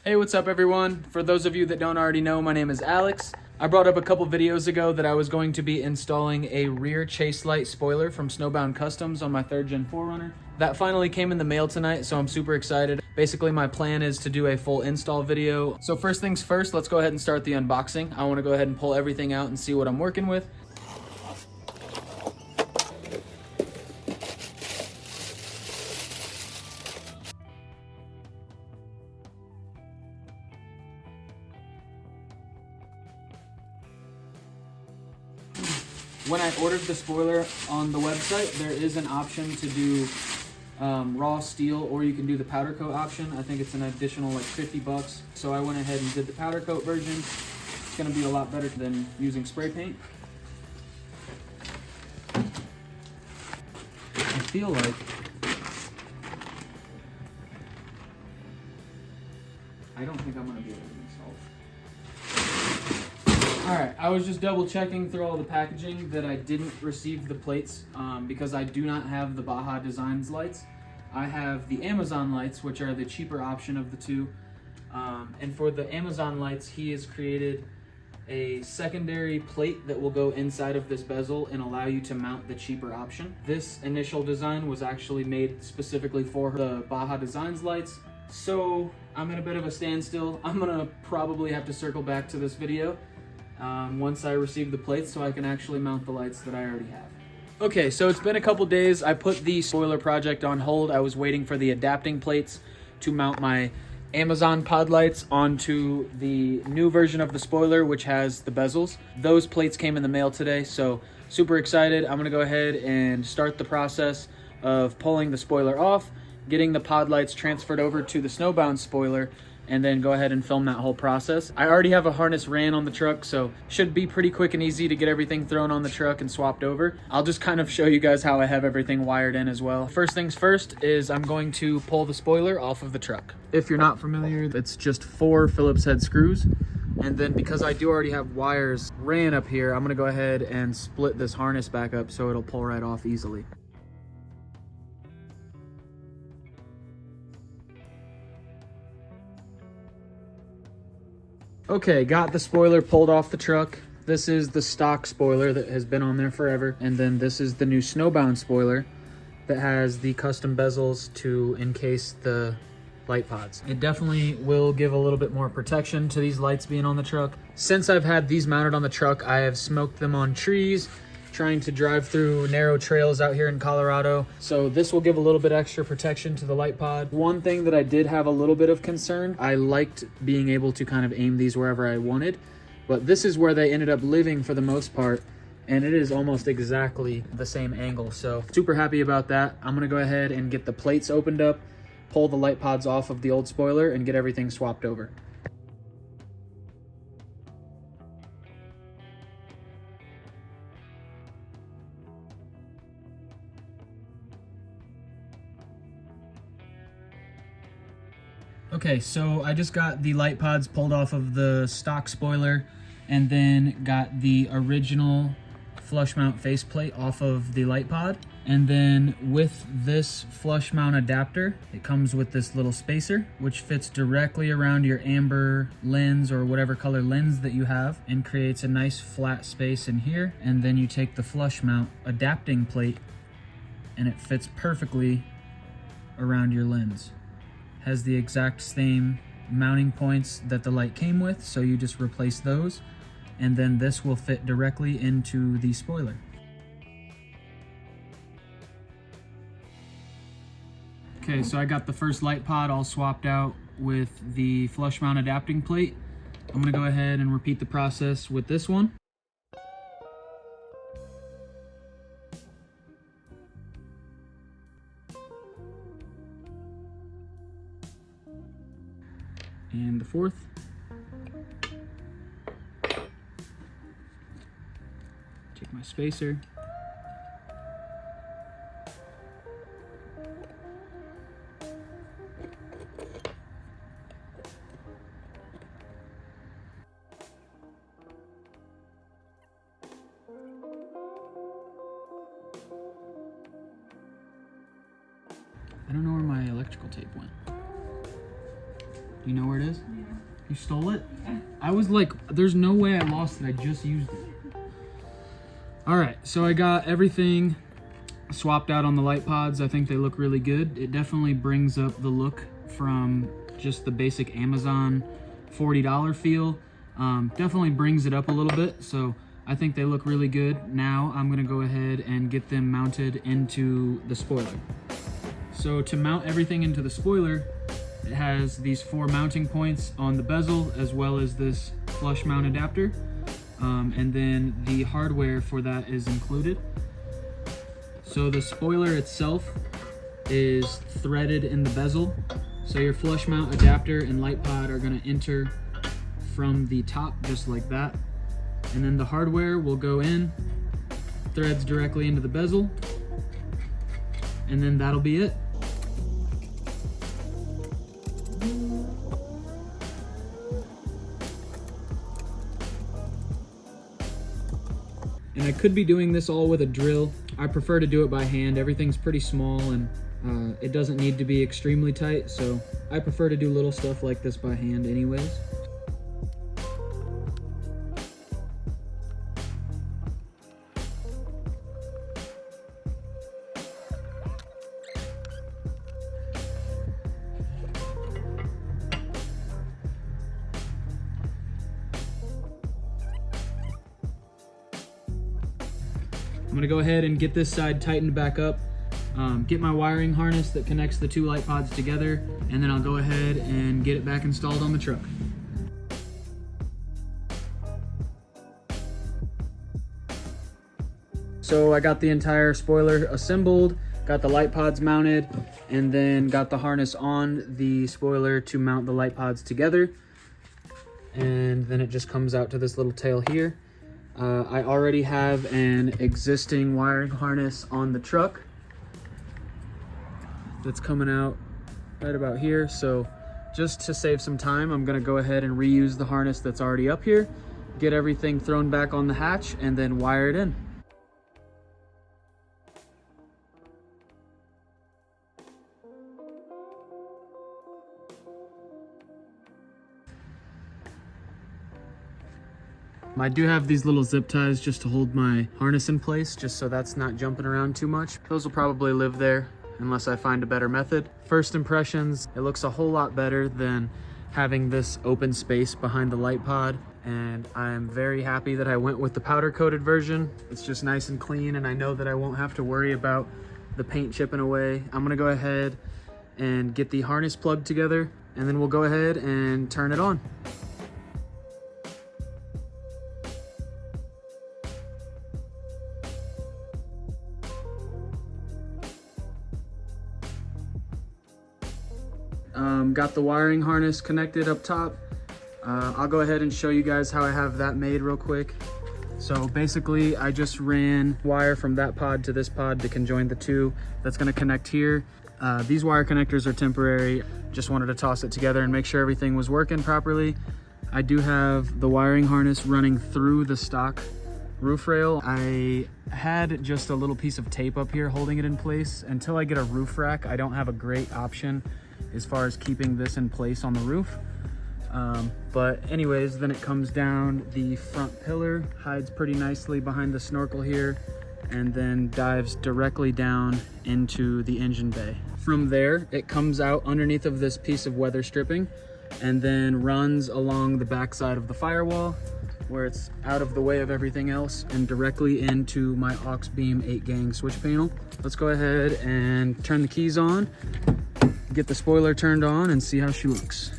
Hey, what's up everyone? For those of you that don't already know, my name is Alex. I brought up a couple videos ago that I was going to be installing a rear Chaselight spoiler from Snowbound Customs on my 3rd Gen 4Runner. That finally came in the mail tonight, so I'm super excited. Basically, my plan is to do a full install video. So first things first, let's go ahead and start the unboxing. I want to go ahead and pull everything out and see what I'm working with. When I ordered the spoiler on the website, there is an option to do raw steel, or you can do the powder coat option. I think it's an additional like 50 bucks. So I went ahead and did the powder coat version. It's gonna be a lot better than using spray paint. I feel like I don't think I'm gonna be able to install it. Alright, I was just double checking through all the packaging that I didn't receive the plates because I do not have the Baja Designs lights. I have the Amazon lights, which are the cheaper option of the two. And for the Amazon lights, he has created a secondary plate that will go inside of this bezel and allow you to mount the cheaper option. This initial design was actually made specifically for the Baja Designs lights. So I'm in a bit of a standstill. I'm gonna probably have to circle back to this video once I receive the plates so I can actually mount the lights that I already have. Okay, so it's been a couple days. I put the spoiler project on hold. I was waiting for the adapting plates to mount my Amazon pod lights onto the new version of the spoiler, which has the bezels. Those plates came in the mail today, so super excited. I'm gonna go ahead and start the process of pulling the spoiler off, getting the pod lights transferred over to the Snowbound spoiler, and then go ahead and film that whole process. I already have a harness ran on the truck, so should be pretty quick and easy to get everything thrown on the truck and swapped over. I'll just kind of show you guys how I have everything wired in as well. First things first is I'm going to pull the spoiler off of the truck. If you're not familiar, it's just 4 Phillips head screws. And then because I do already have wires ran up here, I'm gonna go ahead and split this harness back up so it'll pull right off easily. Okay, got the spoiler pulled off the truck. This is the stock spoiler that has been on there forever. And then this is the new Snowbound spoiler that has the custom bezels to encase the light pods. It definitely will give a little bit more protection to these lights being on the truck. Since I've had these mounted on the truck, I have smoked them on trees, trying to drive through narrow trails out here in Colorado. So this will give a little bit extra protection to the light pod. One thing that I did have a little bit of concern, I liked being able to kind of aim these wherever I wanted, but this is where they ended up living for the most part, and it is almost exactly the same angle. So super happy about that. I'm gonna go ahead and get the plates opened up, pull the light pods off of the old spoiler, and get everything swapped over. Okay, so I just got the light pods pulled off of the stock spoiler and then got the original flush mount faceplate off of the light pod. And then with this flush mount adapter, it comes with this little spacer, which fits directly around your amber lens or whatever color lens that you have and creates a nice flat space in here. And then you take the flush mount adapting plate and it fits perfectly around your lens. Has the exact same mounting points that the light came with, so you just replace those, and then this will fit directly into the spoiler. Okay, so I got the first light pod all swapped out with the flush mount adapting plate. I'm gonna go ahead and repeat the process with this one. And the fourth. Take my spacer. I don't know where my electrical tape went. You know where it is? Yeah. You stole it? I was like, there's no way I lost it. I just used it. All right, so I got everything swapped out on the light pods. I think they look really good. It definitely brings up the look from just the basic Amazon $40 feel. Definitely brings it up a little bit. So I think they look really good. Now I'm gonna go ahead and get them mounted into the spoiler. So to mount everything into the spoiler, it has these 4 mounting points on the bezel, as well as this flush mount adapter. And then the hardware for that is included. So the spoiler itself is threaded in the bezel. So your flush mount adapter and light pod are gonna enter from the top, just like that. And then the hardware will go in, threads directly into the bezel, and then that'll be it. And I could be doing this all with a drill. I prefer to do it by hand. Everything's pretty small and it doesn't need to be extremely tight, so I prefer to do little stuff like this by hand anyways. I'm gonna go ahead and get this side tightened back up, get my wiring harness that connects the 2 light pods together, and then I'll go ahead and get it back installed on the truck. So I got the entire spoiler assembled, got the light pods mounted, and then got the harness on the spoiler to mount the light pods together. And then it just comes out to this little tail here. I already have an existing wiring harness on the truck that's coming out right about here. So just to save some time, I'm gonna go ahead and reuse the harness that's already up here, get everything thrown back on the hatch, and then wire it in. I do have these little zip ties just to hold my harness in place, just so that's not jumping around too much. Those will probably live there unless I find a better method. First impressions, it looks a whole lot better than having this open space behind the light pod. And I'm very happy that I went with the powder coated version. It's just nice and clean, and I know that I won't have to worry about the paint chipping away. I'm gonna go ahead and get the harness plugged together, and then we'll go ahead and turn it on. Got the wiring harness connected up top. I'll go ahead and show you guys how I have that made real quick. So basically I just ran wire from that pod to this pod to conjoin the 2. That's gonna connect here. These wire connectors are temporary. Just wanted to toss it together and make sure everything was working properly. I do have the wiring harness running through the stock roof rail. I had just a little piece of tape up here holding it in place. Until I get a roof rack, I don't have a great option as far as keeping this in place on the roof. But anyways, then it comes down the front pillar, hides pretty nicely behind the snorkel here, and then dives directly down into the engine bay. From there, it comes out underneath of this piece of weather stripping and then runs along the backside of the firewall where it's out of the way of everything else and directly into my aux beam 8-gang switch panel. Let's go ahead and turn the keys on, get the spoiler turned on, and see how she looks.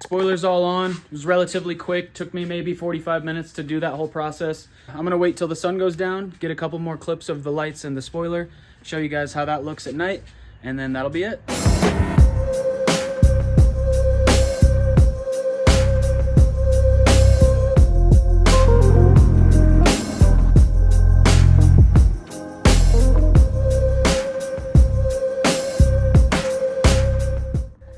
Spoiler's all on. It was relatively quick. Took me maybe 45 minutes to do that whole process. I'm gonna wait till the sun goes down, get a couple more clips of the lights and the spoiler, show you guys how that looks at night, and then that'll be it.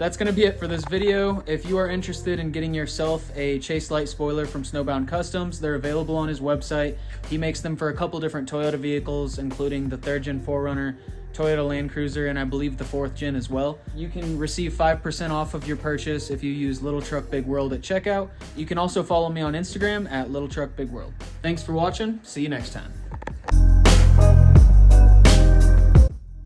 that's going to be it for this video. If you are interested in getting yourself a Chaselight spoiler from Snowbound Customs, they're available on his website. He makes them for a couple different Toyota vehicles, including the 3rd Gen 4Runner, Toyota Land Cruiser, and I believe the 4th Gen as well. You can receive 5% off of your purchase if you use Little Truck Big World at checkout. You can also follow me on Instagram at Little Truck Big World. Thanks for watching. See you next time.